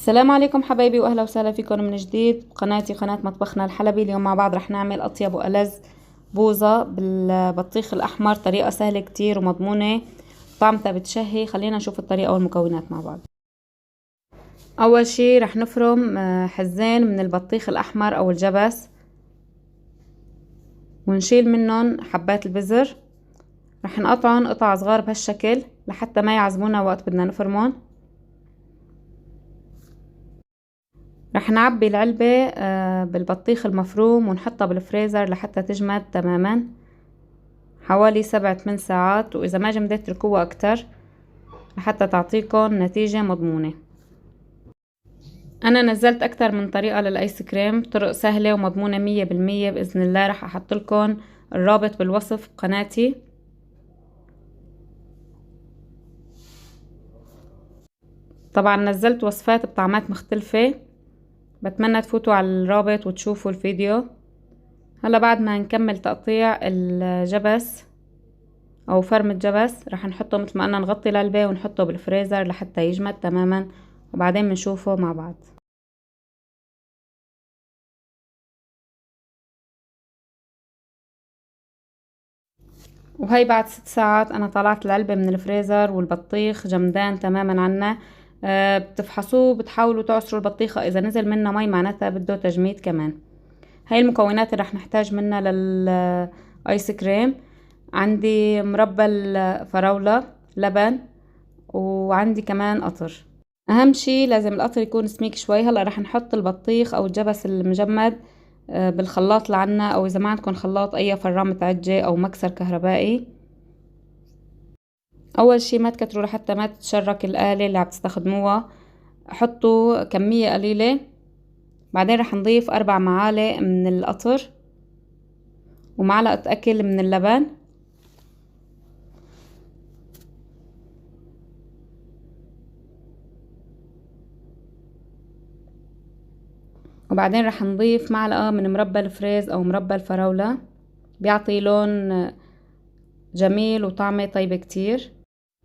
السلام عليكم حبايبي، واهلا وسهلا فيكم من جديد بقناتي قناة مطبخنا الحلبي. اليوم مع بعض رح نعمل اطيب والذ بوظة بالبطيخ الاحمر. طريقة سهلة كتير ومضمونة، طعمتها بتشهي. خلينا نشوف الطريقة والمكونات مع بعض. اول شي رح نفرم حزين من البطيخ الاحمر او الجبس، ونشيل منهم حبات البذر. رح نقطعهم قطع صغار بهالشكل لحتى ما يعزمونا وقت بدنا نفرمهم. رح نعبي العلبة بالبطيخ المفروم ونحطها بالفريزر لحتى تجمد تماما حوالي 7-8 ساعات، وإذا ما جمدت اتركوها أكتر لحتى تعطيكم نتيجة مضمونة. أنا نزلت أكتر من طريقة للآيس كريم، طرق سهلة ومضمونة 100% بإذن الله. رح أحط لكم الرابط بالوصف بقناتي. طبعا نزلت وصفات بطعمات مختلفة، بتمنى تفوتوا على الرابط وتشوفوا الفيديو. هلا بعد ما نكمل تقطيع الجبس او فرم الجبس رح نحطه مثل ما قلنا، نغطي العلبة ونحطه بالفريزر لحتى يجمد تماما، وبعدين بنشوفه مع بعض. وهي بعد 6 ساعات انا طلعت العلبة من الفريزر والبطيخ جمدان تماما عنا. بتفحصوه، بتحاولوا تعصروا البطيخة، اذا نزل منها مي معناتها بده تجميد كمان. هاي المكونات اللي رح نحتاج منها للايس كريم. عندي مربى الفراولة، لبن، وعندي كمان قطر. اهم شي لازم القطر يكون سميك شوي. هلا رح نحط البطيخ او الجبس المجمد بالخلاط اللي عنا، او اذا ما عندكم خلاط اي فرامة عجة او مكسر كهربائي. اول شي ما تكتروا لحتى ما تتشرك الآلة اللي عم تستخدموها، حطوا كمية قليلة. بعدين رح نضيف 4 معالق من القطر ومعلقة اكل من اللبن، وبعدين رح نضيف معلقة من مربى الفريز او مربى الفراولة، بيعطي لون جميل وطعمه طيب كتير.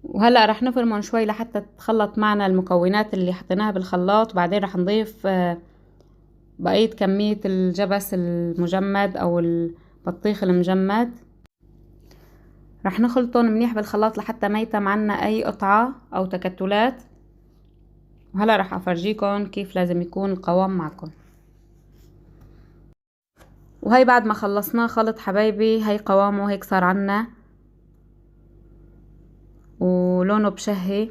وهلأ رح نفرمهم شوي لحتى تتخلط معنا المكونات اللي حطيناها بالخلاط. بعدين رح نضيف بقية كمية الجبس المجمد او البطيخ المجمد. رح نخلطهم منيح بالخلاط لحتى ما يتم عنا اي قطعة او تكتلات. وهلأ رح افرجيكم كيف لازم يكون القوام معكم. وهي بعد ما خلصناه خلط حبايبي، هي قوامه هيك صار عنا ولونه بشهي.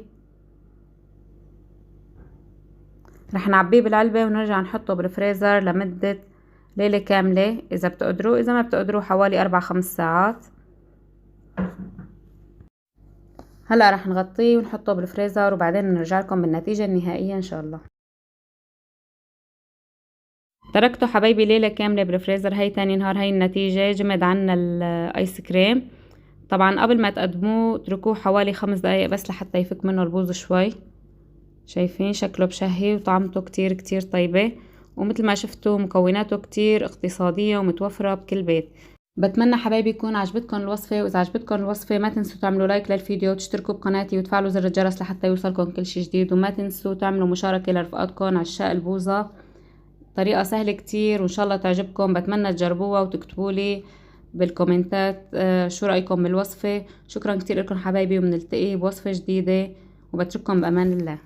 رح نعبيه بالعلبة ونرجع نحطه بالفريزر لمدة ليلة كاملة اذا بتقدروا. اذا ما بتقدروا حوالي 4-5 ساعات. هلا رح نغطيه ونحطه بالفريزر وبعدين نرجع لكم بالنتيجة النهائية ان شاء الله. تركته حبايبي ليلة كاملة بالفريزر. هي تاني نهار هي النتيجة، جمد عنا الايس كريم. طبعا قبل ما تقدموه اتركوه حوالي 5 دقايق بس لحتى يفك منه البوظ شوي. شايفين شكله بشهي وطعمته كتير كتير طيبة، ومثل ما شفتوا مكوناته كتير اقتصادية ومتوفرة بكل بيت. بتمنى حبايبي يكون عجبتكم الوصفة، واذا عجبتكم الوصفة ما تنسوا تعملوا لايك للفيديو وتشتركوا بقناتي وتفعلوا زر الجرس لحتى يوصلكم كل شي جديد. وما تنسوا تعملوا مشاركة لرفقاتكم عشاق البوظة. طريقة سهلة كتير وان شاء الله تعجبكم. بتمنى تجربوها وتكتبوا لي بالكومنتات شو رأيكم بالوصفة. شكرا كتير لكم حبايبي، وبنلتقي بوصفة جديدة، وبترككم بأمان الله.